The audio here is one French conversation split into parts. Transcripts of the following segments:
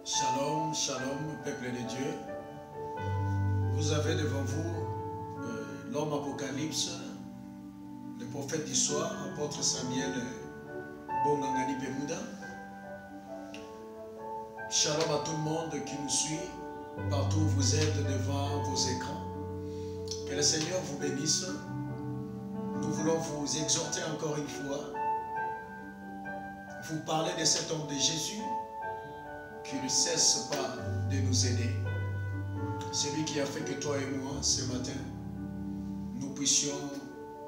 Shalom, shalom, peuple de Dieu. Vous avez devant vous l'homme Apocalypse, le prophète du soir, apôtre Samuel Bongangani Pemuda. Shalom à tout le monde qui nous suit, partout où vous êtes devant vos écrans. Que le Seigneur vous bénisse. Nous voulons vous exhorter encore une fois, vous parler de cet homme de Jésus qui ne cesse pas de nous aider. Celui qui a fait que toi et moi, ce matin, nous puissions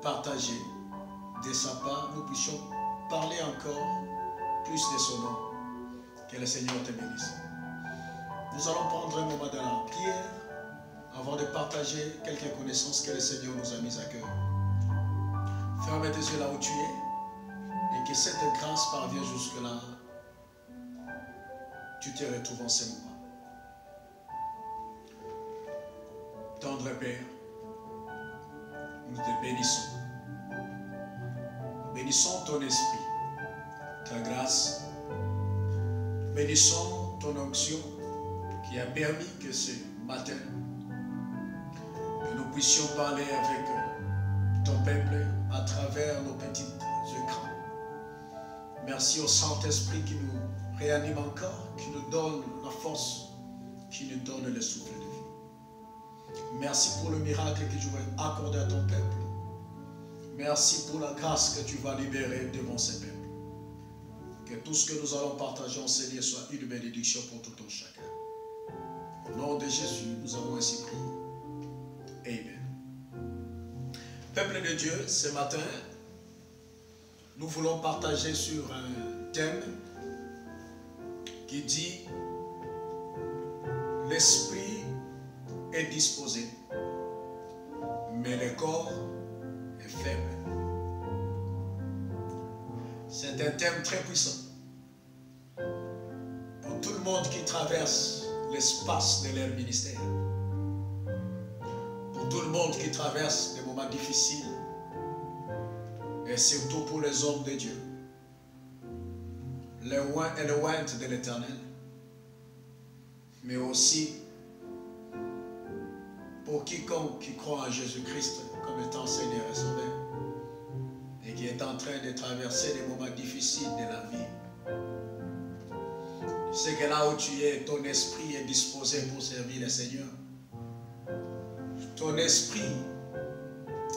partager de sa part, nous puissions parler encore plus de son nom. Que le Seigneur te bénisse. Nous allons prendre un moment dans la prière avant de partager quelques connaissances que le Seigneur nous a mises à cœur. Ferme tes yeux là où tu es et que cette grâce parvienne jusque-là. Tu te retrouves en ce moment. Tendre Père, nous te bénissons. Bénissons ton esprit, ta grâce. Bénissons ton onction qui a permis que ce matin, que nous puissions parler avec ton peuple à travers nos petits écrans. Merci au Saint-Esprit qui nous réanime encore, qui nous donne la force, qui nous donne le souffle de vie. Merci pour le miracle que tu vas accorder à ton peuple. Merci pour la grâce que tu vas libérer devant ce peuple. Que tout ce que nous allons partager en ce lieu soit une bénédiction pour tout un chacun. Au nom de Jésus, nous avons ainsi prié. Amen. Peuple de Dieu, ce matin, nous voulons partager sur un thème qui dit « L'esprit est disposé, mais le corps est faible ». C'est un thème très puissant pour tout le monde qui traverse l'espace de leur ministère, pour tout le monde qui traverse des moments difficiles et surtout pour les hommes de Dieu, les oints et les ointes de l'Éternel, mais aussi pour quiconque qui croit en Jésus-Christ comme étant Seigneur et Sauveur et qui est en train de traverser des moments difficiles de la vie. C'est que là où tu es, ton esprit est disposé pour servir le Seigneur. Ton esprit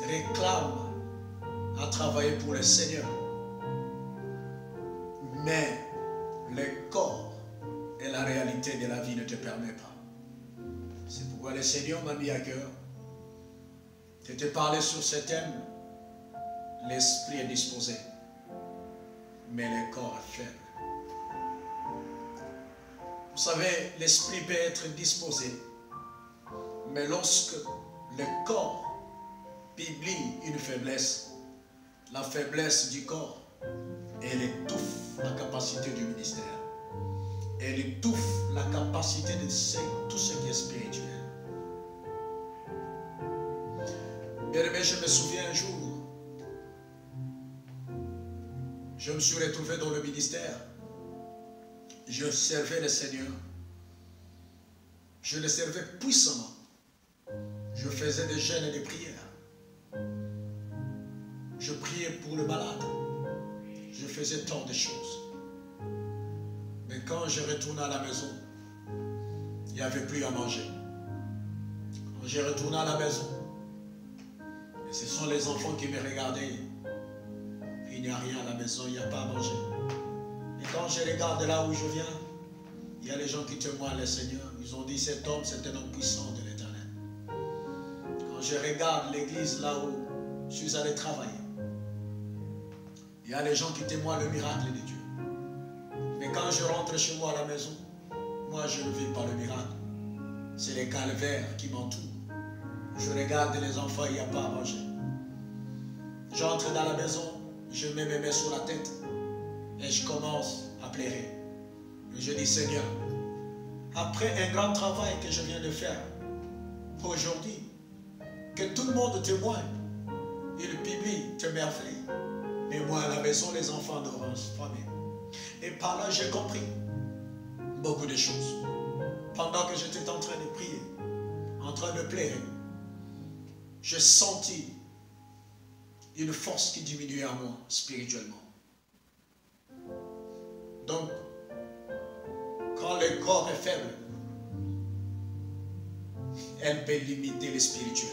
réclame à travailler pour le Seigneur. Mais le corps et la réalité de la vie ne te permettent pas. C'est pourquoi le Seigneur m'a mis à cœur de te parler sur ce thème. L'esprit est disposé, mais le corps est faible. Vous savez, l'esprit peut être disposé, mais lorsque le corps publie une faiblesse, la faiblesse du corps, elle étouffe la capacité du ministère. Elle étouffe la capacité de tout ce qui est spirituel. Bien aimé, je me souviens un jour, je me suis retrouvé dans le ministère. Je servais le Seigneur. Je le servais puissamment. Je faisais des jeûnes et des prières. Je priais pour le malade. Je faisais tant de choses. Mais quand je retournais à la maison, il n'y avait plus à manger. Quand je retournais à la maison, et ce sont les enfants qui me regardaient. Il n'y a rien à la maison, il n'y a pas à manger. Et quand je regarde là où je viens, il y a les gens qui témoignent le Seigneur. Ils ont dit cet homme, c'est un homme puissant de l'Éternel. Quand je regarde l'église là où je suis allé travailler, il y a les gens qui témoignent le miracle de Dieu. Mais quand je rentre chez moi à la maison, moi je ne vis pas le miracle. C'est les calvaires qui m'entourent. Je regarde les enfants, il n'y a pas à manger. J'entre dans la maison, je mets mes mains sur la tête et je commence à pleurer. Et je dis, Seigneur, après un grand travail que je viens de faire, aujourd'hui, que tout le monde témoigne, il publie tes merveilles. Et moi, à la maison, les enfants n'auront pas. Et par là, j'ai compris beaucoup de choses. Pendant que j'étais en train de prier, en train de pleurer, j'ai senti une force qui diminuait en moi spirituellement. Donc, quand le corps est faible, elle peut limiter le spirituel.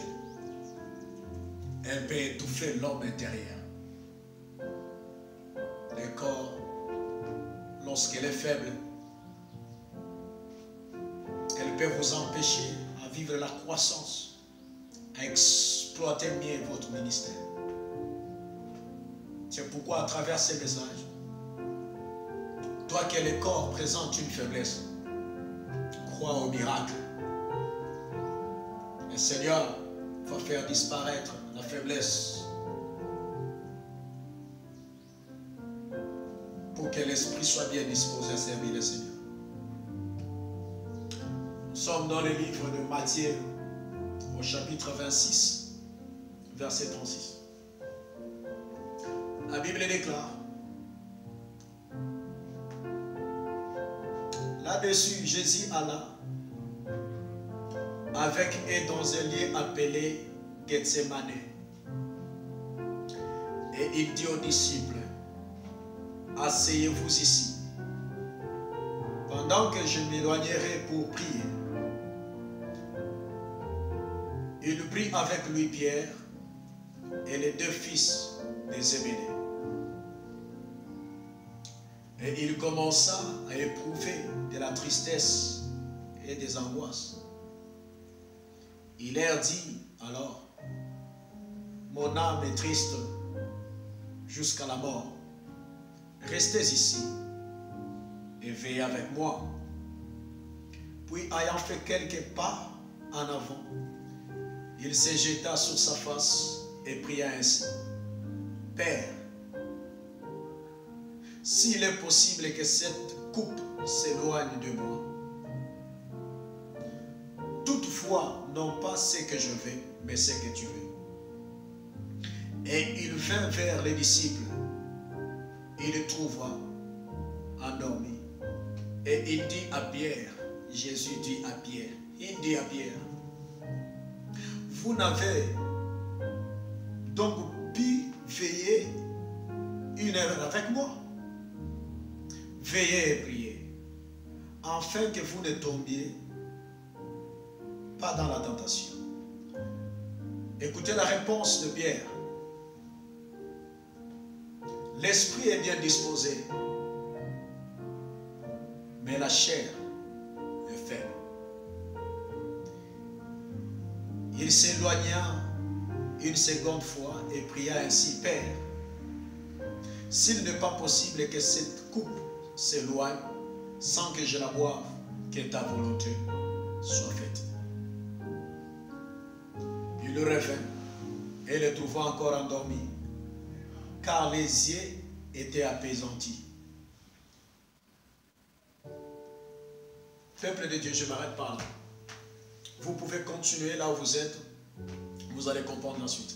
Elle peut étouffer l'homme intérieur. Le corps, lorsqu'elle est faible, elle peut vous empêcher à vivre la croissance, à exploiter mieux votre ministère. C'est pourquoi à travers ces messages, toi qui le corps présente une faiblesse, crois au miracle. Le Seigneur va faire disparaître la faiblesse pour que l'esprit soit bien disposé à servir le Seigneur. Nous sommes dans le livre de Matthieu, au chapitre 26, verset 36. La Bible déclare: là-dessus, Jésus alla avec eux dans un lieu appelé Gethsemane. Et il dit aux disciples: asseyez-vous ici, pendant que je m'éloignerai pour prier. Il prit avec lui Pierre et les deux fils de Zébédée. Et il commença à éprouver de la tristesse et des angoisses. Il leur dit alors: mon âme est triste jusqu'à la mort. Restez ici et veillez avec moi. Puis, ayant fait quelques pas en avant, il se jeta sur sa face et pria ainsi: Père, s'il est possible que cette coupe s'éloigne de moi, toutefois, non pas ce que je veux, mais ce que tu veux. Et il vint vers les disciples. Il les trouva endormis. Et il dit à Pierre, Jésus dit à Pierre, il dit à Pierre: vous n'avez donc pu veiller une heure avec moi? Veillez et priez, afin que vous ne tombiez pas dans la tentation. Écoutez la réponse de Pierre. L'esprit est bien disposé, mais la chair est faible. Il s'éloigna une seconde fois et pria ainsi: Père, s'il n'est pas possible que cette coupe s'éloigne sans que je la boive, que ta volonté soit faite. Il revint et le trouva encore endormi, car les yeux étaient apaisantis. Peuple de Dieu, je m'arrête par là. Vous pouvez continuer là où vous êtes. Vous allez comprendre la suite.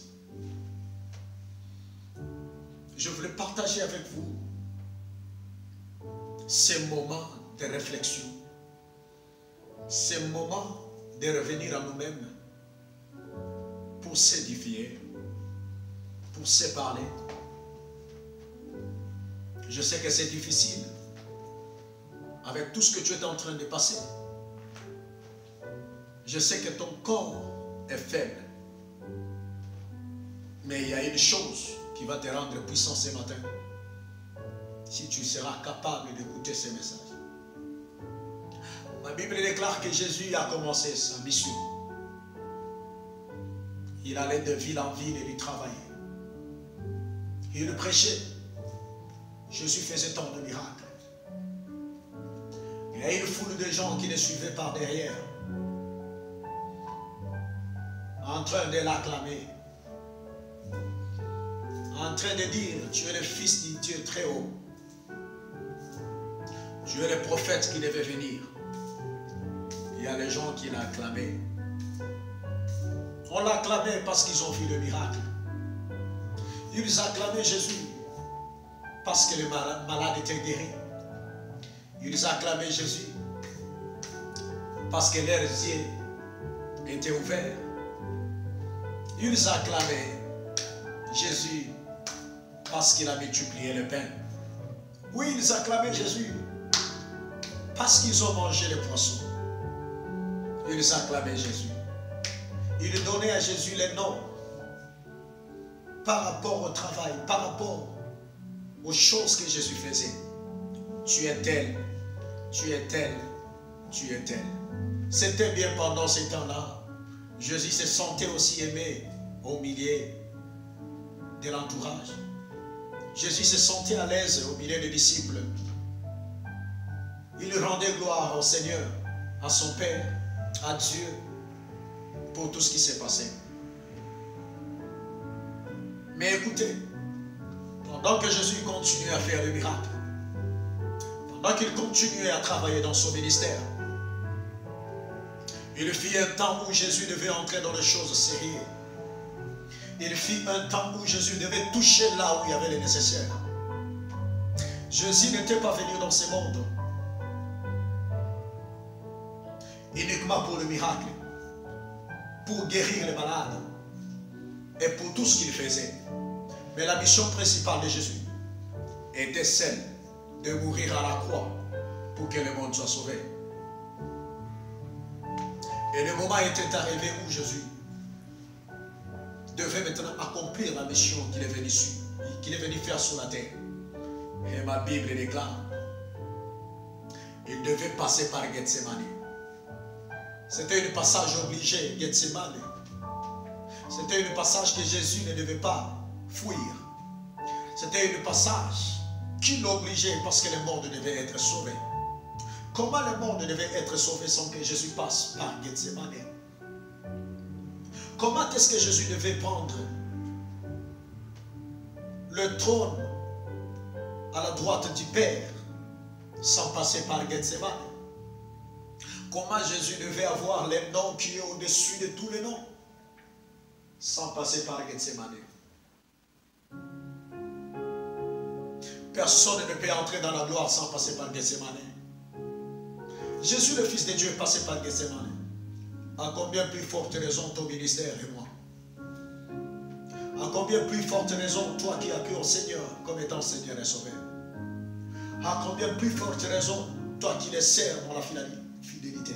Je voulais partager avec vous ces moments de réflexion, ces moments de revenir à nous-mêmes pour s'édifier, pour se parler. Je sais que c'est difficile avec tout ce que tu es en train de passer. Je sais que ton corps est faible. Mais il y a une chose qui va te rendre puissant ce matin. Si tu seras capable d'écouter ces messages. La Bible déclare que Jésus a commencé sa mission. Il allait de ville en ville et il travaillait. Il prêchait. Jésus faisait tant de miracles. Il y a une foule de gens qui le suivaient par derrière, en train de l'acclamer, en train de dire: tu es le fils du Dieu très haut, tu es le prophète qui devait venir. Il y a des gens qui l'acclamaient. On l'acclamait parce qu'ils ont vu le miracle. Ils acclamaient Jésus parce que le malade était guéri. Ils acclamaient Jésus parce que leurs yeux étaient ouverts. Ils acclamaient Jésus parce qu'il a multiplié le pain. Oui, ils acclamaient Jésus parce qu'ils ont mangé les poissons. Ils acclamaient Jésus. Ils donnaient à Jésus les noms par rapport au travail, par rapport aux choses que Jésus faisait. Tu es tel, tu es tel, tu es tel. C'était bien pendant ces temps-là. Jésus se sentait aussi aimé au milieu de l'entourage. Jésus se sentait à l'aise au milieu des disciples. Il rendait gloire au Seigneur, à son Père, à Dieu, pour tout ce qui s'est passé. Mais écoutez, pendant que Jésus continuait à faire le miracle, pendant qu'il continuait à travailler dans son ministère, il fit un temps où Jésus devait entrer dans les choses sérieuses. Il fit un temps où Jésus devait toucher là où il y avait les nécessaires. Jésus n'était pas venu dans ce monde uniquement pour le miracle, pour guérir les malades et pour tout ce qu'il faisait. Mais la mission principale de Jésus était celle de mourir à la croix pour que le monde soit sauvé. Et le moment était arrivé où Jésus devait maintenant accomplir la mission qu'il est venu faire sur la terre. Et ma Bible déclare, il devait passer par Gethsemane. C'était un passage obligé, Gethsemane. C'était un passage que Jésus ne devait pas fuir. C'était un passage qui l'obligeait parce que le monde devait être sauvé. Comment le monde devait être sauvé sans que Jésus passe par Gethsemane? Comment est-ce que Jésus devait prendre le trône à la droite du Père sans passer par Gethsemane? Comment Jésus devait avoir les noms qui est au-dessus de tous les noms sans passer par Gethsemane? Personne ne peut entrer dans la gloire sans passer par Gethsemane. Jésus, le Fils de Dieu, est passé par Gethsemane. À combien plus forte raison ton ministère et moi? À combien plus forte raison toi qui as cru au Seigneur comme étant Seigneur et Sauveur? À combien plus forte raison toi qui les sers dans la fidélité?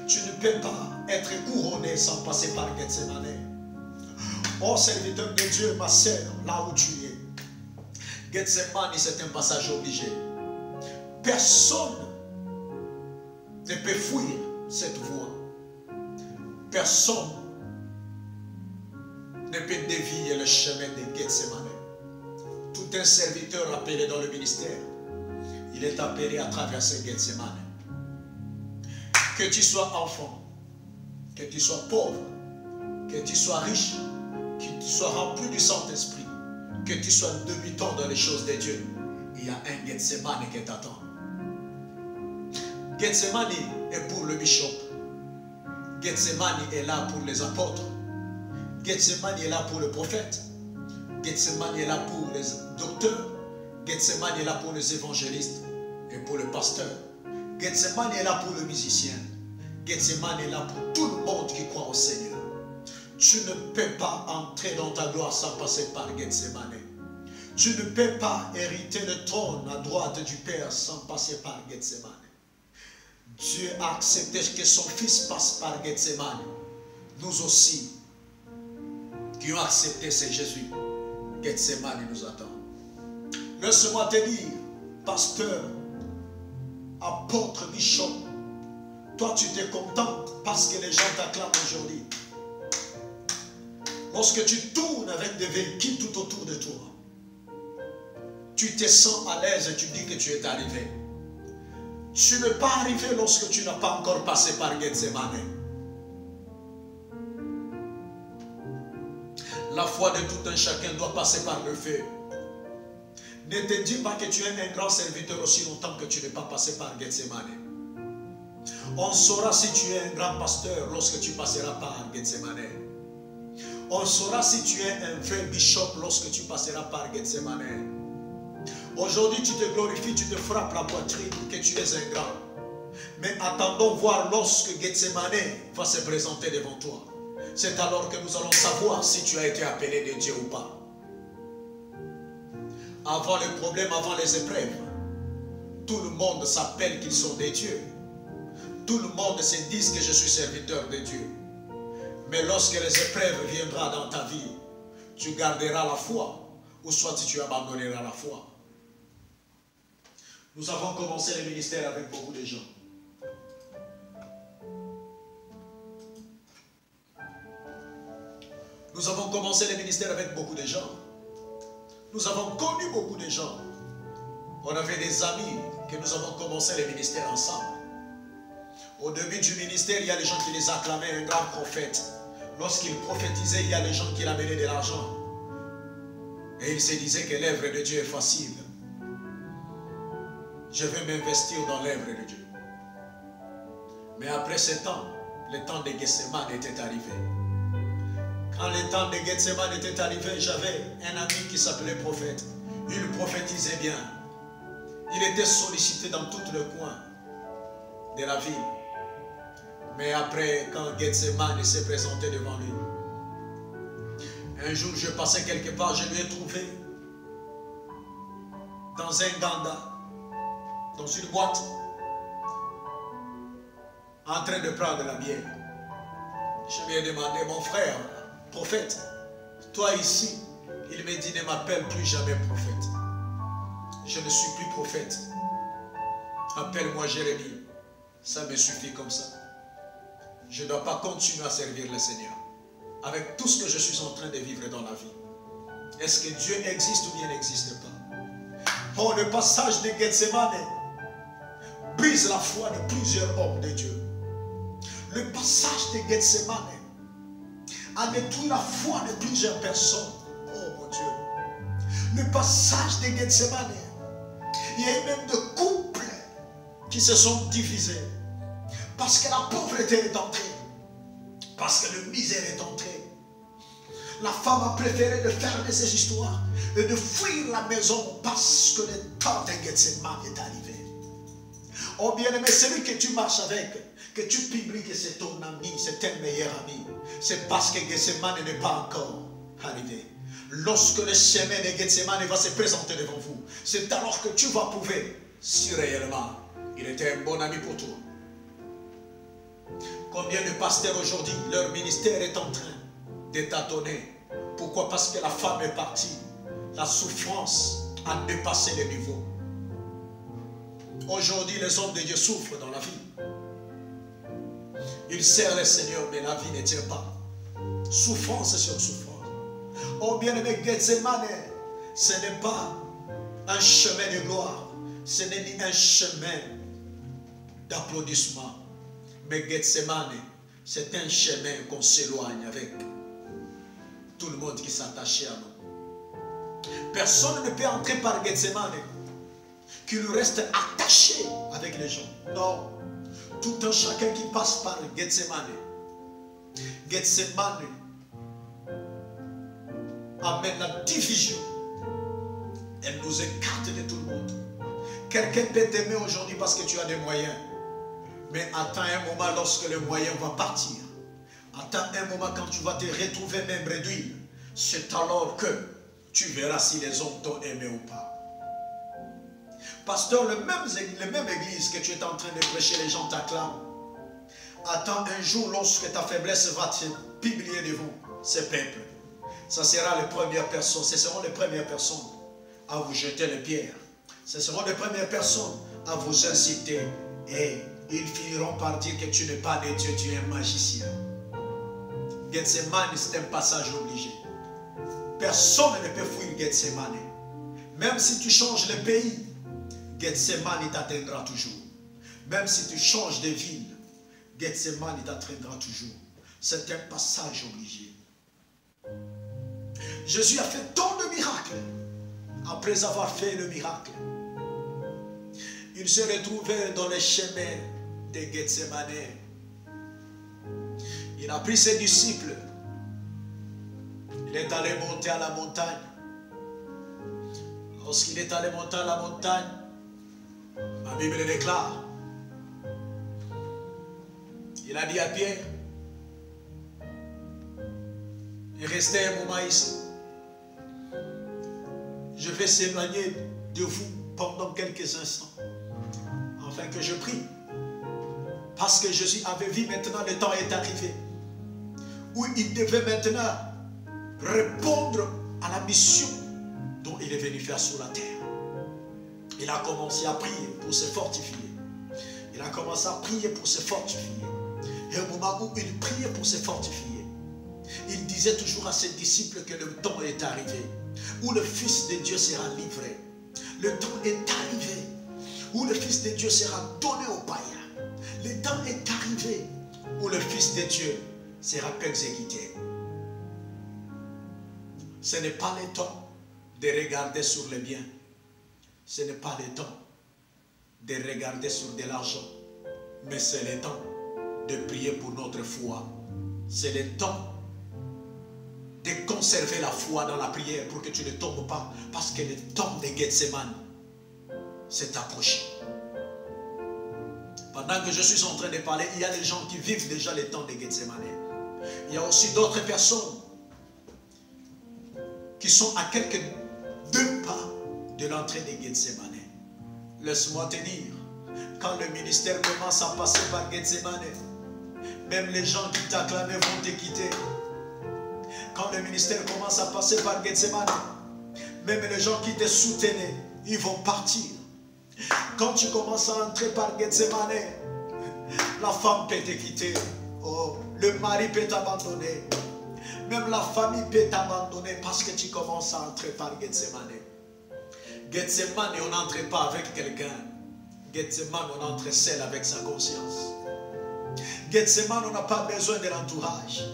Tu ne peux pas être couronné sans passer par Gethsemane. Oh serviteur de Dieu, ma sœur, là où tu es, Gethsemane, c'est un passage obligé. Personne ne peut fuir cette voie. Personne ne peut dévier le chemin de Gethsemane. Tout un serviteur appelé dans le ministère, il est appelé à traverser Gethsemane. Que tu sois enfant, que tu sois pauvre, que tu sois riche, que tu sois rempli du Saint-Esprit, que tu sois débutant dans les choses de Dieu, il y a un Gethsemane qui t'attend. Gethsemane est pour le bishop. Gethsemane est là pour les apôtres. Gethsemane est là pour le prophète. Gethsemane est là pour les docteurs. Gethsemane est là pour les évangélistes et pour le pasteur. Gethsemane est là pour le musicien. Gethsemane est là pour tout le monde qui croit au Seigneur. Tu ne peux pas entrer dans ta gloire sans passer par Gethsemane. Tu ne peux pas hériter le trône à droite du Père sans passer par Gethsemane. Dieu a accepté que son Fils passe par Gethsemane. Nous aussi, qui ont accepté, c'est Jésus. Gethsemane nous attend. Laisse-moi te dire, pasteur, apôtre, bishop, toi tu te contentes parce que les gens t'acclament aujourd'hui. Lorsque tu tournes avec des véhicules tout autour de toi, tu te sens à l'aise et tu dis que tu es arrivé. Tu n'es pas arrivé lorsque tu n'as pas encore passé par Gethsemane. La foi de tout un chacun doit passer par le feu. Ne te dis pas que tu es un grand serviteur aussi longtemps que tu n'es pas passé par Gethsemane. On saura si tu es un grand pasteur lorsque tu passeras par Gethsemane. On saura si tu es un vrai bishop lorsque tu passeras par Gethsemane. Aujourd'hui, tu te glorifies, tu te frappes la poitrine que tu es un grand. Mais attendons voir lorsque Gethsemane va se présenter devant toi. C'est alors que nous allons savoir si tu as été appelé de Dieu ou pas. Avant les problèmes, avant les épreuves, tout le monde s'appelle qu'ils sont des dieux. Tout le monde se dit que je suis serviteur de Dieu. Mais lorsque les épreuves viendront dans ta vie, tu garderas la foi, ou soit tu abandonneras la foi. Nous avons commencé le ministère avec beaucoup de gens. Nous avons commencé le ministère avec beaucoup de gens. Nous avons connu beaucoup de gens. On avait des amis que nous avons commencé le ministère ensemble. Au début du ministère, il y a des gens qui les acclamaient un grand prophète. Lorsqu'il prophétisait, il y a des gens qui l'amenaient de l'argent. Et il se disait que l'œuvre de Dieu est facile. Je vais m'investir dans l'œuvre de Dieu. Mais après ce temps, le temps de Gethsemane était arrivé. Quand le temps de Gethsemane était arrivé, j'avais un ami qui s'appelait prophète. Il prophétisait bien. Il était sollicité dans tout le coin de la ville. Mais après, quand Gethsemane s'est présenté devant lui, un jour je passais quelque part, je lui ai trouvé dans un ganda, dans une boîte, en train de prendre la bière. Je lui ai demandé, mon frère, prophète, toi ici, il me dit, ne m'appelle plus jamais prophète. Je ne suis plus prophète. Appelle-moi Jérémie. Ça me suffit comme ça. Je ne dois pas continuer à servir le Seigneur avec tout ce que je suis en train de vivre dans la vie. Est-ce que Dieu existe ou bien n'existe pas? Oh, le passage de Gethsemane brise la foi de plusieurs hommes de Dieu. Le passage de Gethsemane a détruit la foi de plusieurs personnes. Oh mon Dieu. Le passage de Gethsemane, il y a eu même des couples qui se sont divisés. Parce que la pauvreté est entrée. Parce que le misère est entré. La femme a préféré de fermer ses histoires et de fuir la maison parce que le temps de Gethsemane est arrivé. Oh bien-aimé, celui que tu marches avec, que tu publies que c'est ton ami, c'est ton meilleur ami, c'est parce que Gethsemane n'est pas encore arrivé. Lorsque le chemin de Gethsemane va se présenter devant vous, c'est alors que tu vas prouver si réellement il était un bon ami pour toi. Combien de pasteurs aujourd'hui, leur ministère est en train de tâtonner. Pourquoi? Parce que la femme est partie. La souffrance a dépassé les niveaux. Aujourd'hui, les hommes de Dieu souffrent dans la vie. Ils servent le Seigneur, mais la vie ne tient pas. Souffrance sur souffrance. Oh bien-aimé, Gethsemane, ce n'est pas un chemin de gloire. Ce n'est ni un chemin d'applaudissement. Mais Gethsemane, c'est un chemin qu'on s'éloigne avec tout le monde qui s'attachait à nous. Personne ne peut entrer par Gethsemane qui lui reste attaché avec les gens. Non. Tout un chacun qui passe par Gethsemane. Gethsemane amène la division. Elle nous écarte de tout le monde. Quelqu'un peut t'aimer aujourd'hui parce que tu as des moyens. Mais attends un moment lorsque le moyen va partir. Attends un moment quand tu vas te retrouver même réduit. C'est alors que tu verras si les hommes t'ont aimé ou pas. Pasteur, le même église que tu es en train de prêcher, les gens t'acclament. Attends un jour lorsque ta faiblesse va te publier devant ces peuples. Ça sera les premières personnes, ce seront les premières personnes à vous jeter les pierres. Ce seront les premières personnes à vous inciter. Et ils finiront par dire que tu n'es pas de Dieu, tu es un magicien. Gethsemane, c'est un passage obligé. Personne ne peut fuir Gethsemane. Même si tu changes le pays, Gethsemane t'atteindra toujours. Même si tu changes de ville, Gethsemane t'atteindra toujours. C'est un passage obligé. Jésus a fait tant de miracles. Après avoir fait le miracle, il se retrouvait dans les chemins de Gethsemane. Il a pris ses disciples. Il est allé monter à la montagne. Lorsqu'il est allé monter à la montagne, la Bible déclare Il a dit à Pierre, restez un moment ici. Je vais s'éloigner de vous pendant quelques instants, afin que je prie. Parce que Jésus avait vu maintenant, le temps est arrivé, où il devait maintenant répondre à la mission dont il est venu faire sur la terre. Il a commencé à prier pour se fortifier. Il a commencé à prier pour se fortifier. Et au moment où il priait pour se fortifier, il disait toujours à ses disciples que le temps est arrivé, où le Fils de Dieu sera livré. Le temps est arrivé, où le Fils de Dieu sera donné aux païens. Le temps est arrivé, où le Fils de Dieu sera exécuté. Ce n'est pas le temps de regarder sur les biens. Ce n'est pas le temps de regarder sur de l'argent. Mais c'est le temps de prier pour notre foi. C'est le temps de conserver la foi dans la prière pour que tu ne tombes pas. Parce que le temps de Gethsemane s'est approché. Pendant que je suis en train de parler, il y a des gens qui vivent déjà le temps de Gethsemane. Il y a aussi d'autres personnes qui sont à quelques 2 pas de l'entrée de Gethsemane. Laisse-moi te dire, quand le ministère commence à passer par Gethsemane, même les gens qui t'acclamaient vont te quitter. Quand le ministère commence à passer par Gethsemane, même les gens qui te soutenaient, ils vont partir. Quand tu commences à entrer par Gethsemane, la femme peut te quitter. Oh, le mari peut t'abandonner. Même la famille peut t'abandonner parce que tu commences à entrer par Gethsemane. Gethsemane, on n'entre pas avec quelqu'un. Gethsemane, on entre seul avec sa conscience. Gethsemane, on n'a pas besoin de l'entourage.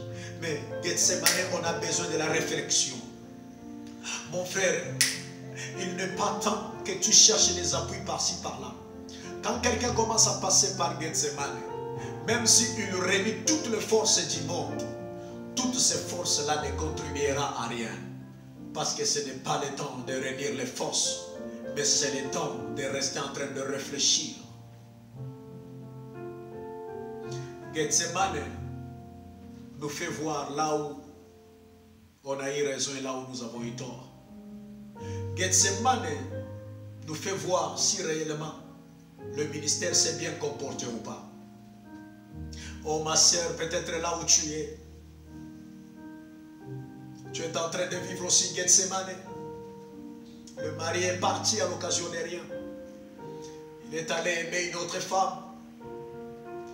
Mais Gethsemane, on a besoin de la réflexion. Mon frère, il n'est pas temps que tu cherches des appuis par-ci, par-là. Quand quelqu'un commence à passer par Gethsemane, même s'il réunit toutes les forces du monde, toutes ces forces-là ne contribueront à rien. Parce que ce n'est pas le temps de réunir les forces, mais c'est le temps de rester en train de réfléchir. Gethsemane nous fait voir là où on a eu raison et là où nous avons eu tort. Gethsemane nous fait voir si réellement le ministère s'est bien comporté ou pas. Oh ma sœur, peut-être là où tu es en train de vivre aussi Gethsemane. Le mari est parti à l'occasion de rien. Il est allé aimer une autre femme.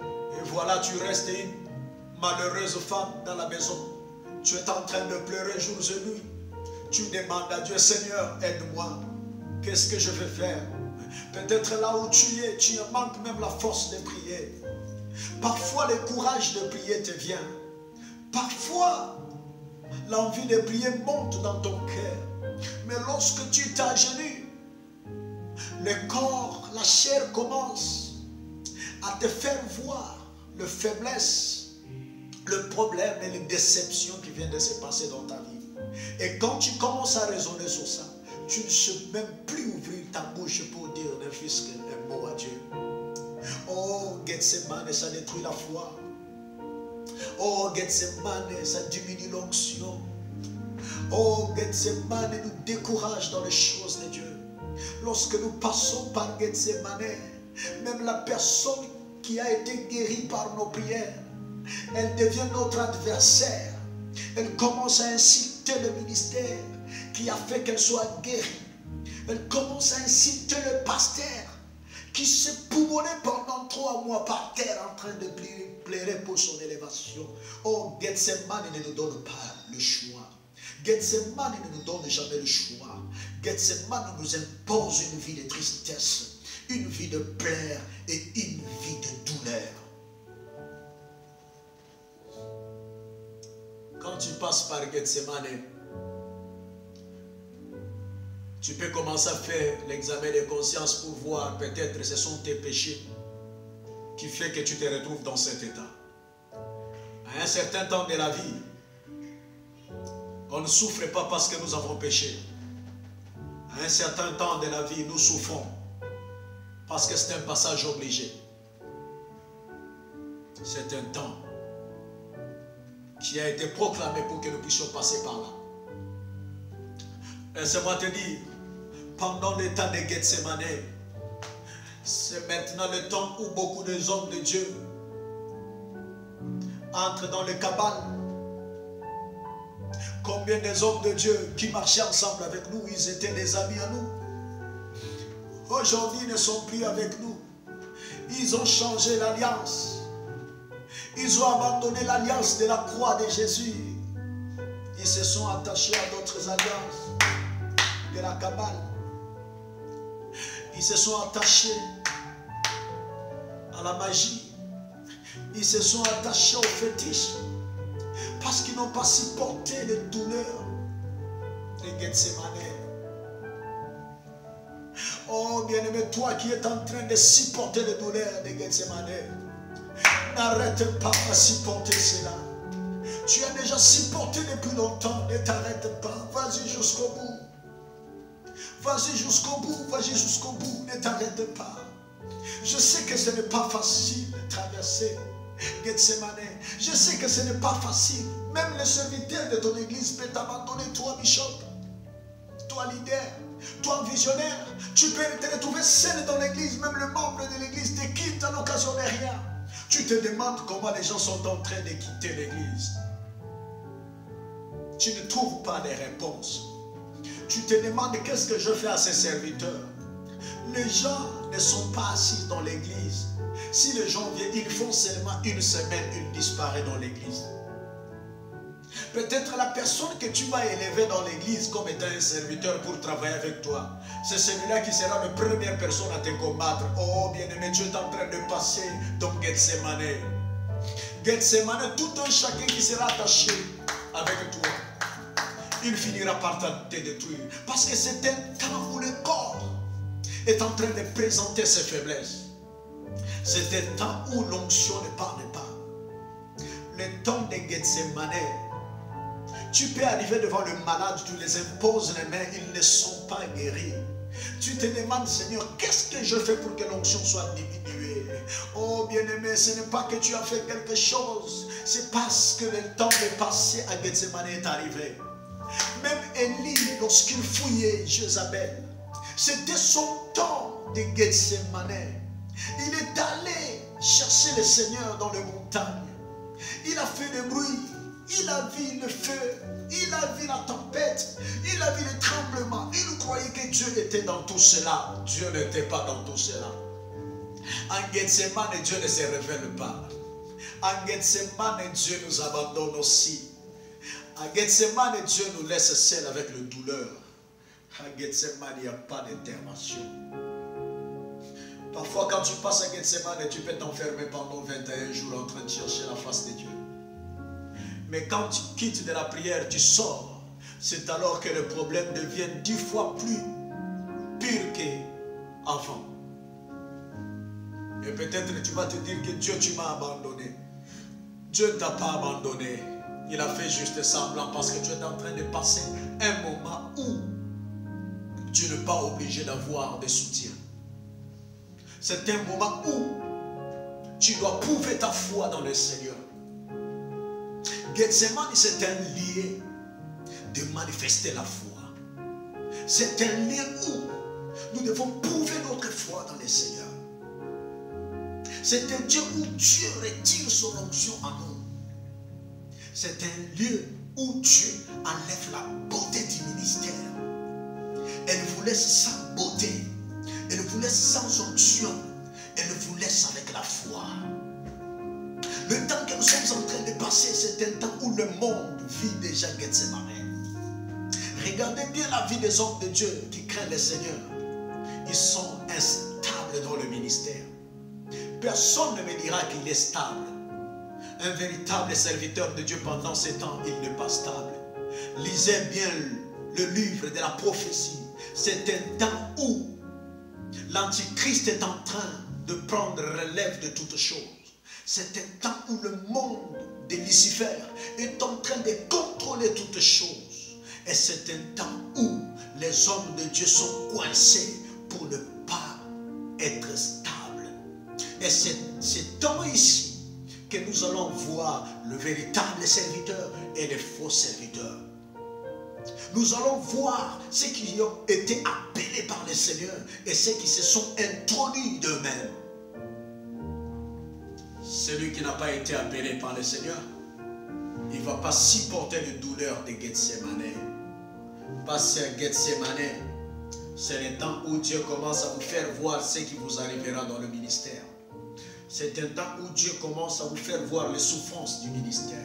Et voilà, tu restes une malheureuse femme dans la maison. Tu es en train de pleurer jours et nuits. Tu demandes à Dieu, Seigneur, aide-moi. Qu'est-ce que je vais faire? Peut-être là où tu es, tu manques même la force de prier. Parfois, le courage de prier te vient. Parfois, l'envie de prier monte dans ton cœur. Mais lorsque tu t'agenouilles, le corps, la chair commence à te faire voir la faiblesse, le problème et les déceptions qui viennent de se passer dans ta vie. Et quand tu commences à raisonner sur ça, tu ne sais même plus ouvrir ta bouche pour dire ne fût-ce qu'un mot à Dieu. Oh, Gethsemane, ça détruit la foi. Oh, Gethsemane, ça diminue l'onction. Oh, Gethsemane nous décourage dans les choses de Dieu. Lorsque nous passons par Gethsemane, même la personne qui a été guérie par nos prières, elle devient notre adversaire. Elle commence à insulter le ministère qui a fait qu'elle soit guérie. Elle commence à insulter le pasteur qui s'est poumonné pendant 3 mois par terre en train de pleurer pour son élévation. Oh, Gethsemane ne nous donne pas le choix. Gethsemane ne nous donne jamais le choix. Gethsemane nous impose une vie de tristesse, une vie de pleurs et une vie de douleur. Quand tu passes par Gethsemane, tu peux commencer à faire l'examen de conscience pour voir peut-être ce sont tes péchés qui fait que tu te retrouves dans cet état. À un certain temps de la vie, on ne souffre pas parce que nous avons péché. À un certain temps de la vie, nous souffrons parce que c'est un passage obligé. C'est un temps qui a été proclamé pour que nous puissions passer par là. Laisse-moi te dire, pendant le temps de Gethsemane, c'est maintenant le temps où beaucoup des hommes de Dieu entrent dans le cabal. Combien des hommes de Dieu qui marchaient ensemble avec nous, ils étaient des amis à nous. Aujourd'hui, ils ne sont plus avec nous. Ils ont changé l'alliance. Ils ont abandonné l'alliance de la croix de Jésus. Ils se sont attachés à d'autres alliances de la cabale. Ils se sont attachés à la magie. Ils se sont attachés aux fétiches. Parce qu'ils n'ont pas supporté les douleurs de Gethsemane. Oh bien-aimé, toi qui es en train de supporter les douleurs de Gethsemane, n'arrête pas à supporter cela. Tu as déjà supporté depuis longtemps, ne t'arrête pas. Vas-y jusqu'au bout. Vas-y jusqu'au bout, vas-y jusqu'au bout, ne t'arrête pas. Je sais que ce n'est pas facile de traverser Gethsemane. Je sais que ce n'est pas facile. Même le serviteur de ton église peut t'abandonner, toi bishop, toi leader, toi visionnaire. Tu peux te retrouver seul dans l'église. Même le membre de l'église te quitte à l'occasion de rien. Tu te demandes comment les gens sont en train de quitter l'église. Tu ne trouves pas de réponse. Tu te demandes qu'est-ce que je fais à ces serviteurs. Les gens ne sont pas assis dans l'église. Si les gens viennent, ils font seulement une semaine, ils disparaissent dans l'église. Peut-être la personne que tu vas élever dans l'église comme étant un serviteur pour travailler avec toi, c'est celui-là qui sera la première personne à te combattre. Oh bien-aimé, Dieu est en train de passer dans Gethsemane. Gethsemane, tout un chacun qui sera attaché avec toi, il finira par te détruire. Parce que c'est un temps où le corps est en train de présenter ses faiblesses. C'est un temps où l'onction ne parle pas. Le temps de Gethsemane, tu peux arriver devant le malade, tu les imposes les mains, ils ne sont pas guéris. Tu te demandes, Seigneur, qu'est-ce que je fais pour que l'onction soit diminuée? Oh bien-aimé, ce n'est pas que tu as fait quelque chose, c'est parce que le temps de passer à Gethsemane est arrivé. Même Élie, lorsqu'il fouillait Jézabel, c'était son temps de Gethsemane. Il est allé chercher le Seigneur dans les montagnes. Il a fait le bruit, il a vu le feu, il a vu la tempête, il a vu le tremblement. Il croyait que Dieu était dans tout cela. Dieu n'était pas dans tout cela. En Gethsemane, Dieu ne se révèle pas. En Gethsemane, Dieu nous abandonne aussi. À Gethsemane, Dieu nous laisse seuls avec le douleur. À Gethsemane, il n'y a pas d'intervention. Parfois, quand tu passes à Gethsemane, tu peux t'enfermer pendant 21 jours en train de chercher la face de Dieu. Mais quand tu quittes de la prière, tu sors. C'est alors que le problème devient 10 fois plus pire qu'avant. Et peut-être tu vas te dire que Dieu, tu m'as abandonné. Dieu ne t'a pas abandonné. Il a fait juste semblant parce que tu es en train de passer un moment où tu n'es pas obligé d'avoir des soutiens. C'est un moment où tu dois prouver ta foi dans le Seigneur. Gethsemane, c'est un lieu de manifester la foi. C'est un lieu où nous devons prouver notre foi dans le Seigneur. C'est un Dieu où Dieu retire son onction en nous. C'est un lieu où Dieu enlève la beauté du ministère. Elle vous laisse sans beauté. Elle vous laisse sans onction. Elle vous laisse avec la foi. Le temps que nous sommes en train de passer, c'est un temps où le monde vit déjà Gethsemane. Regardez bien la vie des hommes de Dieu qui craignent le Seigneur. Ils sont instables dans le ministère. Personne ne me dira qu'il est stable. Un véritable serviteur de Dieu pendant ces temps, il n'est pas stable. Lisez bien le livre de la prophétie. C'est un temps où l'Antichrist est en train de prendre relève de toutes choses. C'est un temps où le monde de Lucifer est en train de contrôler toutes choses. Et c'est un temps où les hommes de Dieu sont coincés pour ne pas être stables. Et c'est ce temps ici que nous allons voir le véritable serviteur et les faux serviteurs. Nous allons voir ceux qui ont été appelés par le Seigneur et ceux qui se sont introduits d'eux-mêmes. Celui qui n'a pas été appelé par le Seigneur, il ne va pas supporter les douleurs de Gethsemane. Parce que Gethsemane, c'est le temps où Dieu commence à vous faire voir ce qui vous arrivera dans le ministère. C'est un temps où Dieu commence à vous faire voir les souffrances du ministère.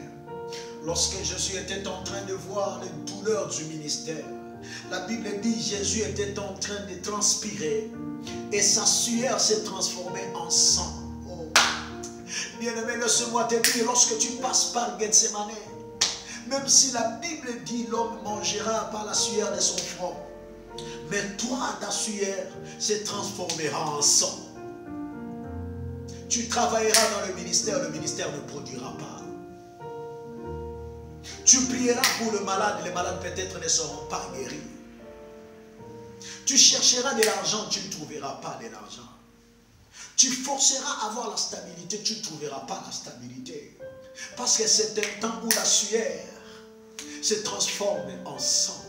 Lorsque Jésus était en train de voir les douleurs du ministère, la Bible dit que Jésus était en train de transpirer et sa sueur s'est transformée en sang. Oh. Bien-aimé, laisse-moi te dire, lorsque tu passes par Gethsemane, même si la Bible dit l'homme mangera par la sueur de son front, mais toi, ta sueur se transformera en sang. Tu travailleras dans le ministère ne produira pas. Tu prieras pour le malade, les malades peut-être ne seront pas guéris. Tu chercheras de l'argent, tu ne trouveras pas de l'argent. Tu forceras à avoir la stabilité, tu ne trouveras pas la stabilité. Parce que c'est un temps où la sueur se transforme en sang.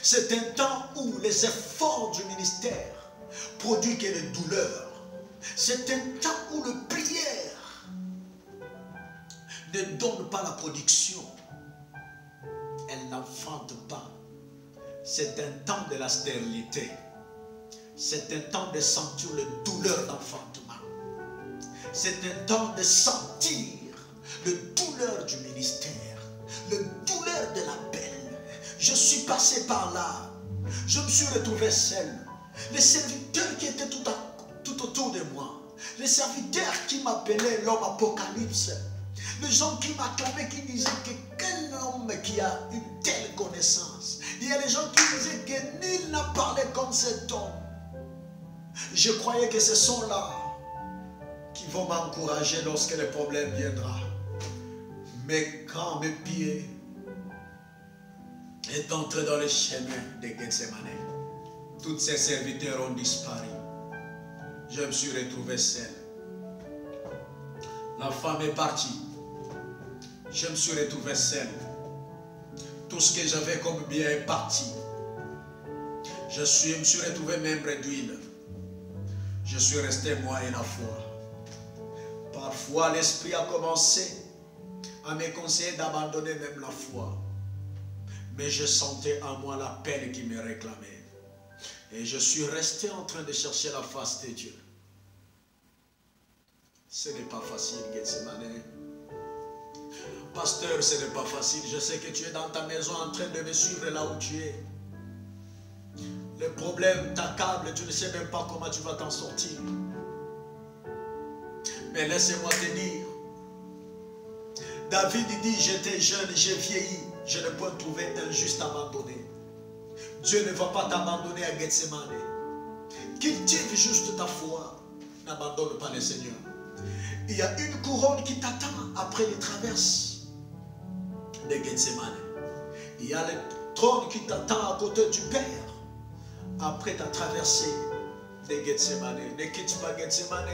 C'est un temps où les efforts du ministère produisent que les douleurs. C'est un temps où la prière ne donne pas la production. Elle n'enfante pas. C'est un temps de la stérilité. C'est un temps de sentir les douleurs d'enfantement. C'est un temps de sentir les douleurs du ministère, les douleurs de l'appel. Je suis passé par là. Je me suis retrouvé seul. Les serviteurs qui étaient tout autour de moi, les serviteurs qui m'appelaient l'homme apocalypse, les gens qui m'acclamaient, qui disaient que quel homme qui a une telle connaissance. Il y a des gens qui disaient que nul n'a parlé comme cet homme. Je croyais que ce sont là qui vont m'encourager lorsque le problème viendra. Mais quand mes pieds est entré dans le chemin de Gethsemane, tous ces serviteurs ont disparu. Je me suis retrouvé seul. La femme est partie. Je me suis retrouvé seul. Tout ce que j'avais comme bien est parti. Je me suis retrouvé membre d'huile. Je suis resté moi et la foi. Parfois, l'esprit a commencé à me conseiller d'abandonner même la foi. Mais je sentais en moi l'appel qui me réclamait. Et je suis resté en train de chercher la face de Dieu. Ce n'est pas facile, Gethsemane. Pasteur, ce n'est pas facile. Je sais que tu es dans ta maison en train de me suivre là où tu es. Le problème t'accable, tu ne sais même pas comment tu vas t'en sortir. Mais laissez-moi te dire, David dit, j'étais jeune, j'ai vieilli, je ne peux trouver un juste abandonné. Dieu ne va pas t'abandonner à Gethsemane. Cultive juste ta foi, n'abandonne pas le Seigneur. Il y a une couronne qui t'attend après les traverses de Gethsemane. Il y a le trône qui t'attend à côté du Père après ta traversée de Gethsemane. Ne quitte pas Gethsemane.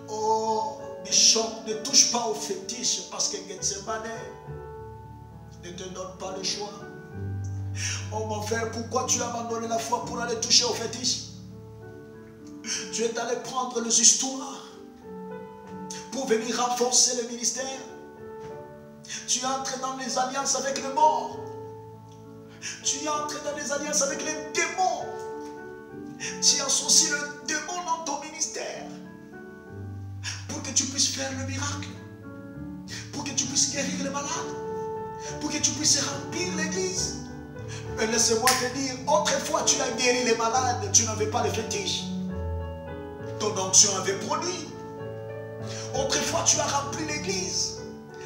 Oh, Bishop, ne touche pas au fétiche parce que Gethsemane ne te donne pas le choix. Oh mon frère, pourquoi tu as abandonné la foi pour aller toucher au fétiche? Tu es allé prendre les histoires pour venir renforcer le ministère. Tu es entré dans les alliances avec le mort. Tu es entré dans les alliances avec les démons. Tu associes le démon dans ton ministère pour que tu puisses faire le miracle, pour que tu puisses guérir les malades, pour que tu puisses remplir l'église. Mais laisse-moi te dire, autrefois tu as guéri les malades, tu n'avais pas de fétiche. Ton onction avait produit. Autrefois tu as rempli l'église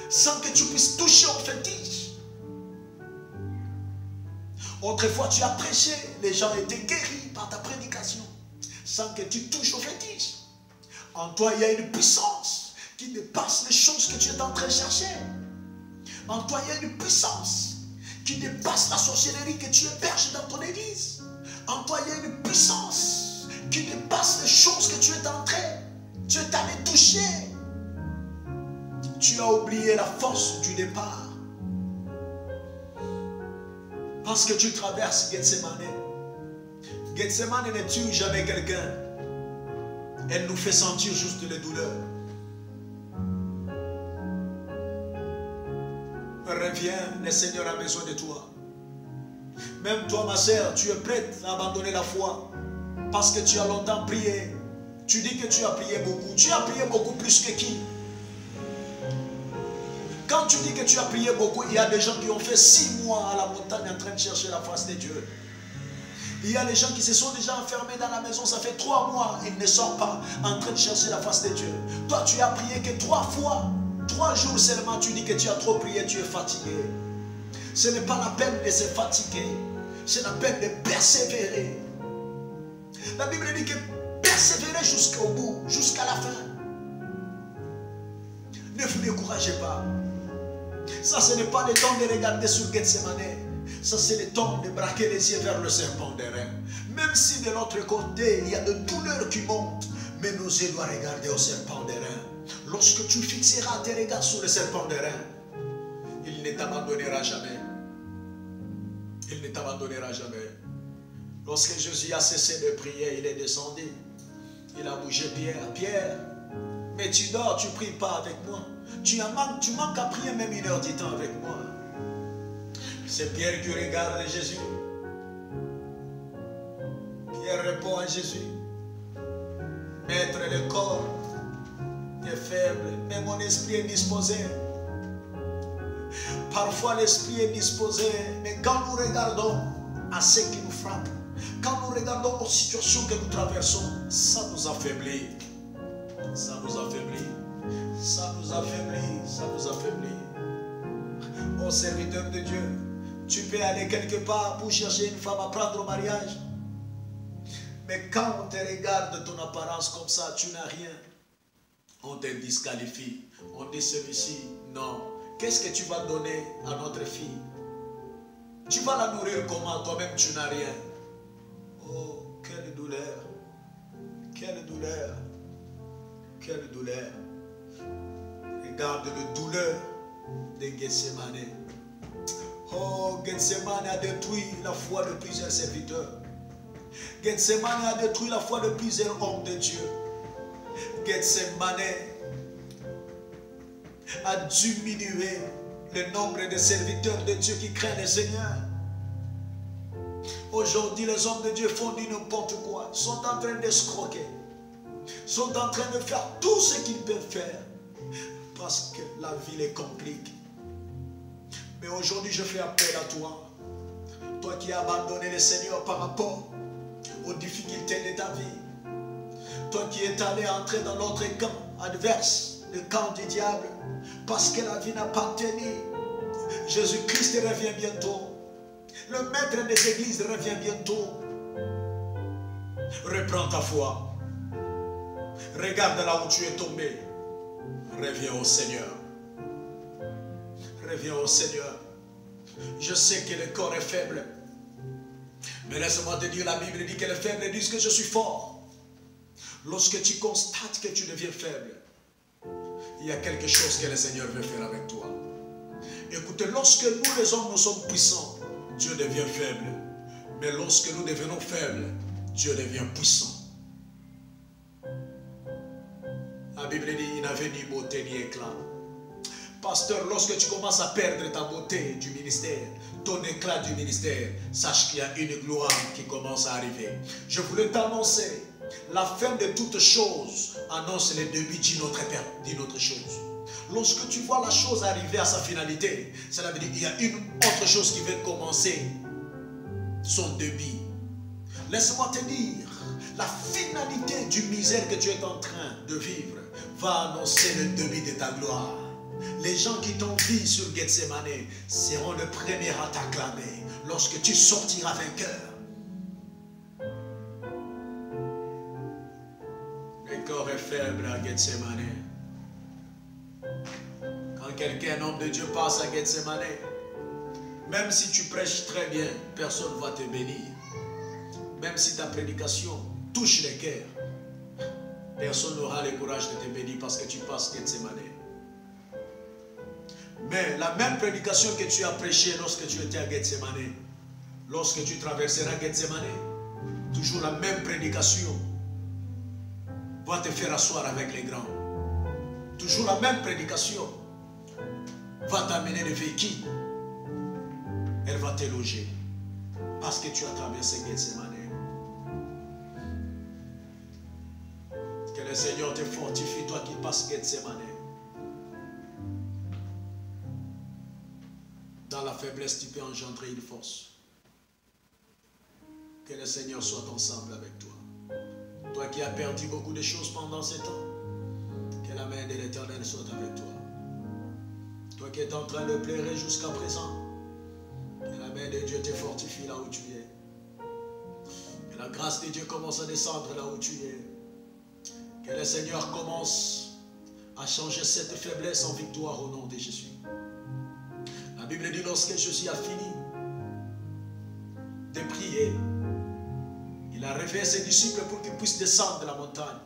sans que tu puisses toucher au fétiche. Autrefois tu as prêché, les gens étaient guéris par ta prédication sans que tu touches au fétiche. En toi il y a une puissance qui dépasse les choses que tu es en train de chercher. En toi il y a une puissance qui dépasse la sorcellerie que tu héberges dans ton église. En toi il y a une puissance qui dépasse les choses que tu es en train. Tu es allé toucher tu as oublié la force du départ. Parce que tu traverses Gethsemane. Gethsemane ne tue jamais quelqu'un. Elle nous fait sentir juste les douleurs. Reviens, le Seigneur a besoin de toi. Même toi, ma sœur, tu es prête à abandonner la foi. Parce que tu as longtemps prié. Tu dis que tu as prié beaucoup. Tu as prié beaucoup plus que qui? Quand tu dis que tu as prié beaucoup, il y a des gens qui ont fait 6 mois à la montagne en train de chercher la face de Dieu. Il y a des gens qui se sont déjà enfermés dans la maison, ça fait 3 mois, ils ne sortent pas en train de chercher la face de Dieu. Toi, tu as prié que 3 fois, 3 jours seulement, tu dis que tu as trop prié, tu es fatigué. Ce n'est pas la peine de se fatiguer, c'est la peine de persévérer. La Bible dit que persévérer jusqu'au bout, jusqu'à la fin. Ne vous découragez pas. Ça, ce n'est pas le temps de regarder sur Gethsemane. Ça, c'est le temps de braquer les yeux vers le serpent d'airain. Même si de l'autre côté, il y a de douleurs qui montent, mais nos yeux doivent regarder au serpent d'airain. Lorsque tu fixeras tes regards sur le serpent d'airain, il ne t'abandonnera jamais. Il ne t'abandonnera jamais. Lorsque Jésus a cessé de prier, il est descendu. Il a bougé Pierre. Pierre, mais tu dors, tu ne pries pas avec moi. Tu manques à prier même 1 heure du temps avec moi. C'est Pierre qui regarde Jésus. Pierre répond à Jésus. Maître, le corps est faible, mais mon esprit est disposé. Parfois l'esprit est disposé, mais quand nous regardons à ce qui nous frappe, quand nous regardons aux situations que nous traversons, ça nous affaiblit. Ça nous affaiblit. Ça nous affaiblit. Ça nous affaiblit. Ô serviteur de Dieu, tu peux aller quelque part pour chercher une femme à prendre au mariage. Mais quand on te regarde ton apparence comme ça, tu n'as rien. On te disqualifie. On dit celui-ci, non. Qu'est-ce que tu vas donner à notre fille? Tu vas la nourrir comment? Toi-même, tu n'as rien. Oh, quelle douleur. Quelle douleur. Quelle douleur. Regarde la douleur de Gethsemane. Oh, Gethsemane a détruit la foi de plusieurs serviteurs. Gethsemane a détruit la foi de plusieurs hommes de Dieu. Gethsemane a diminué le nombre de serviteurs de Dieu qui craignent le Seigneur. Aujourd'hui, les hommes de Dieu font du n'importe quoi. Ils sont en train d'escroquer. Ils sont en train de faire tout ce qu'ils peuvent faire. Parce que la vie les complique. Mais aujourd'hui, je fais appel à toi. Toi qui as abandonné le Seigneur par rapport aux difficultés de ta vie. Toi qui es allé entrer dans l'autre camp adverse, le camp du diable, parce que la vie n'a pas tenu. Jésus-Christ revient bientôt. Le maître des églises revient bientôt. Reprends ta foi. Regarde là où tu es tombé. Reviens au Seigneur. Reviens au Seigneur. Je sais que le corps est faible. Mais laisse-moi te dire, la Bible dit que les faibles disent que je suis fort. Lorsque tu constates que tu deviens faible, il y a quelque chose que le Seigneur veut faire avec toi. Écoutez, lorsque nous les hommes nous sommes puissants, Dieu devient faible. Mais lorsque nous devenons faibles, Dieu devient puissant. La Bible dit, il n'avait ni beauté ni éclat. Pasteur, lorsque tu commences à perdre ta beauté du ministère, ton éclat du ministère, sache qu'il y a une gloire qui commence à arriver. Je voulais t'annoncer, la fin de toutes choses annonce le début d'une autre chose. Lorsque tu vois la chose arriver à sa finalité, cela veut dire qu'il y a une autre chose qui veut commencer son début. Laisse-moi te dire, la finalité du misère que tu es en train de vivre va annoncer le début de ta gloire. Les gens qui t'ont vu sur Gethsemane seront les premiers à t'acclamer lorsque tu sortiras vainqueur. Le corps est faible à Gethsemane. Quand quelqu'un, un homme de Dieu, passe à Gethsemane, même si tu prêches très bien, personne ne va te bénir. Même si ta prédication touche les cœurs, personne n'aura le courage de te bénir parce que tu passes Gethsemane. Mais la même prédication que tu as prêchée lorsque tu étais à Gethsemane, lorsque tu traverseras Gethsemane, toujours la même prédication va te faire asseoir avec les grands. Toujours la même prédication va t'amener le véhicule. Elle va te loger. Parce que tu as traversé Gethsemane. Que le Seigneur te fortifie, toi qui passes Gethsemane. Dans la faiblesse, tu peux engendrer une force. Que le Seigneur soit ensemble avec toi. Toi qui as perdu beaucoup de choses pendant ces temps, que la main de l'Éternel soit avec toi. Toi qui es en train de pleurer jusqu'à présent, que la main de Dieu te fortifie là où tu es. Que la grâce de Dieu commence à descendre là où tu es. Que le Seigneur commence à changer cette faiblesse en victoire au nom de Jésus. La Bible dit lorsque Jésus a fini de prier, il a réveillé ses disciples pour qu'ils puissent descendre de la montagne.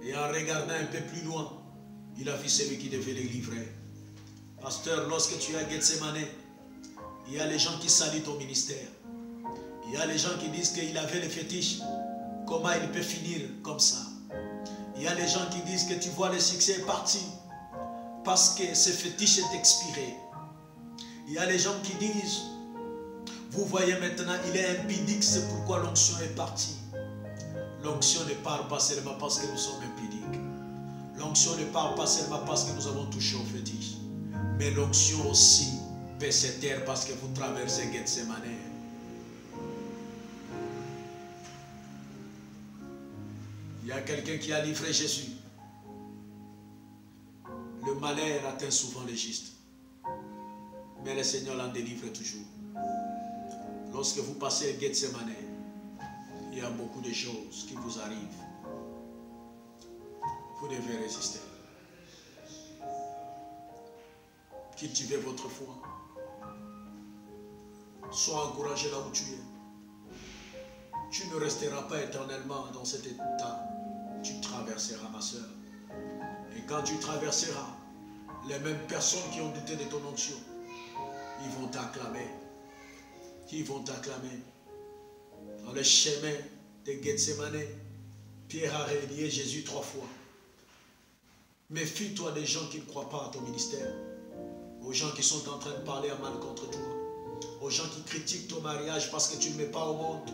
Et en regardant un peu plus loin, il a vu celui qui devait les livrer. Pasteur, lorsque tu es à Gethsemane, il y a les gens qui saluent ton ministère. Il y a les gens qui disent qu'il avait le fétiche. Comment il peut finir comme ça? Il y a les gens qui disent que tu vois le succès est parti parce que ce fétiche est expiré. Il y a les gens qui disent, vous voyez maintenant, il est impudique, c'est pourquoi l'onction est partie. L'onction ne part pas seulement parce que nous sommes impudiques. L'onction ne part pas seulement parce que nous avons touché au fétiche. Mais l'onction aussi peut se taire parce que vous traversez Gethsemane. Il y a quelqu'un qui a livré Jésus. Le malheur atteint souvent les justes. Mais le Seigneur l'en délivre toujours. Lorsque vous passez à Gethsemane, il y a beaucoup de choses qui vous arrivent. Vous devez résister. Cultivez votre foi. Sois encouragé là où tu es. Tu ne resteras pas éternellement dans cet état. Tu traverseras, ma soeur. Et quand tu traverseras, les mêmes personnes qui ont douté de ton onction, ils vont t'acclamer. Ils vont t'acclamer. Dans le chemin de Gethsemane, Pierre a renié Jésus 3 fois. Méfie-toi des gens qui ne croient pas à ton ministère. Aux gens qui sont en train de parler à mal contre toi. Aux gens qui critiquent ton mariage parce que tu ne mets pas au monde.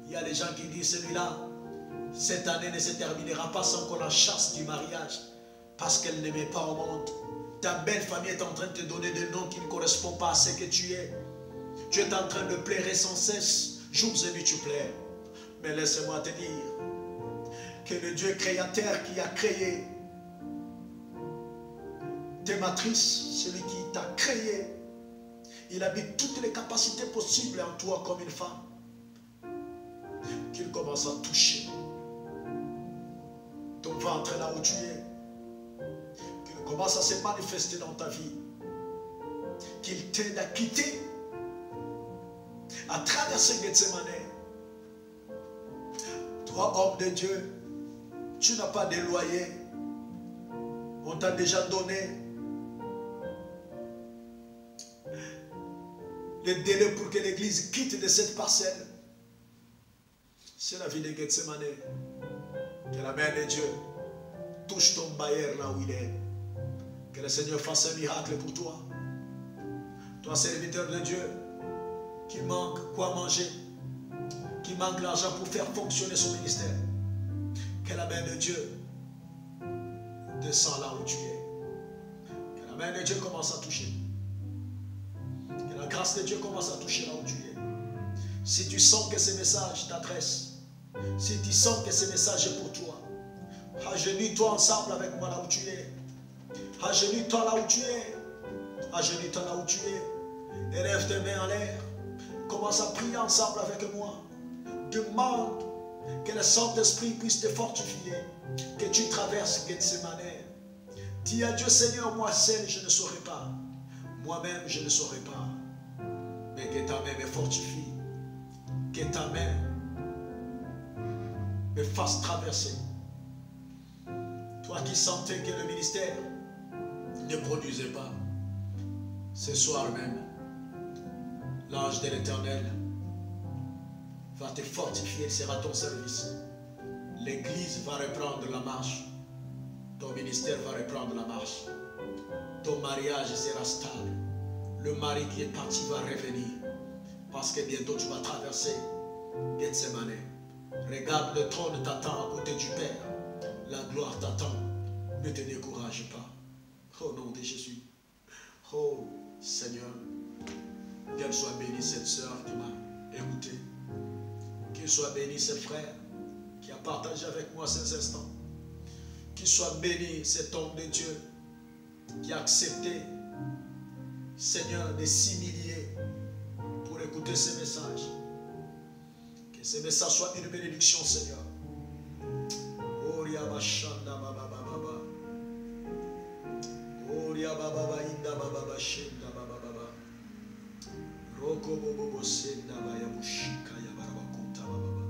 Il y a des gens qui disent, celui-là, cette année ne se terminera pas sans qu'on la chasse du mariage. Parce qu'elle ne met pas au monde. Ta belle famille est en train de te donner des noms qui ne correspondent pas à ce que tu es. Tu es en train de pleurer sans cesse. Jours et nuits tu pleures. Mais laisse-moi te dire que le Dieu créateur qui a créé tes matrices, celui qui t'a créé, il habite toutes les capacités possibles en toi comme une femme. Qu'il commence à toucher ton ventre là où tu es. Qu'il commence à se manifester dans ta vie. Qu'il t'aide à quitter, à traverser Gethsemane. Toi, homme de Dieu, tu n'as pas de loyer. On t'a déjà donné le délai pour que l'église quitte de cette parcelle. C'est la vie de Gethsemane. Que la main de Dieu touche ton bailleur là où il est. Que le Seigneur fasse un miracle pour toi. Toi, serviteur de Dieu, qui manque quoi manger, qui manque l'argent pour faire fonctionner son ministère. Que la main de Dieu descend là où tu es. Que la main de Dieu commence à toucher. Que la grâce de Dieu commence à toucher là où tu es. Si tu sens que ce message t'adresse, si tu sens que ce message est pour toi, agenouille-toi ensemble avec moi là où tu es. Agenouille-toi là où tu es. Agenouille-toi là où tu es. Élève tes mains en l'air. Commence à prier ensemble avec moi. Demande que le Saint-Esprit puisse te fortifier. Que tu traverses Gethsemane. Dis à Dieu, Seigneur, moi seul je ne saurais pas. Moi-même je ne saurais pas. Mais que ta main me fortifie. Que ta main me fasse traverser. Toi qui sentais que le ministère ne produisait pas. Ce soir même, l'ange de l'Éternel va te fortifier, il sera à ton service. L'église va reprendre la marche. Ton ministère va reprendre la marche. Ton mariage sera stable. Le mari qui est parti va revenir. Parce que bientôt tu vas traverser Gethsemane. Regarde, le trône t'attend à côté du Père. La gloire t'attend. Ne te décourage pas. Au nom de Jésus. Oh Seigneur, qu'elle soit bénie cette sœur qui m'a écouté. Qu'il soit béni ce frère qui a partagé avec moi ces instants. Qu'il soit béni cet homme de Dieu qui a accepté, Seigneur, de s'humilier pour écouter ces messages. Que ces messages soient une bénédiction, Seigneur. Oria bashanda baba baba. Oria baba baba inda baba bashenda baba baba. Roko bobo senda baya mushika ya barabakuta baba.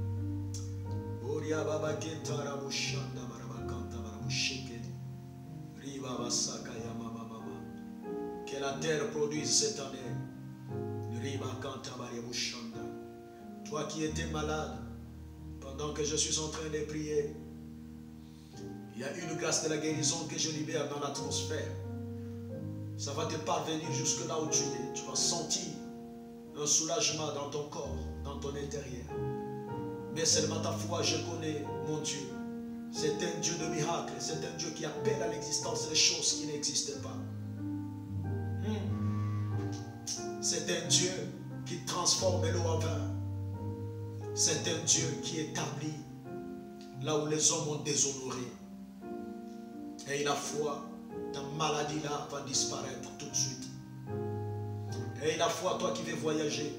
Oria baba ketara mushanda barabakanta baramushike. Riba basaka ya mama mama. Que la terre produise cette année. Riba kanta baramushanda. Toi qui étais malade, pendant que je suis en train de prier, il y a une grâce de la guérison que je libère dans l'atmosphère. Ça va te parvenir jusque là où tu es. Tu vas sentir un soulagement dans ton corps, dans ton intérieur. Mais seulement ta foi, je connais mon Dieu. C'est un Dieu de miracles. C'est un Dieu qui appelle à l'existence les choses qui n'existent pas. C'est un Dieu qui transforme l'eau en vin. C'est un Dieu qui établit là où les hommes ont déshonoré. Et la foi, ta maladie là va disparaître tout de suite. Et la foi, toi qui veux voyager,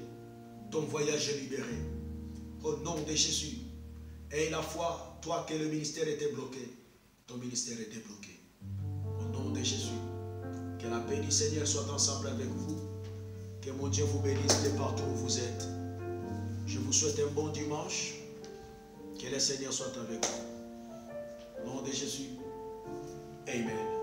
ton voyage est libéré. Au nom de Jésus. Et la foi, toi que le ministère était bloqué, ton ministère est débloqué. Au nom de Jésus. Que la paix du Seigneur soit ensemble avec vous. Que mon Dieu vous bénisse de partout où vous êtes. Je vous souhaite un bon dimanche. Que le Seigneur soit avec vous. Au nom de Jésus. Amen.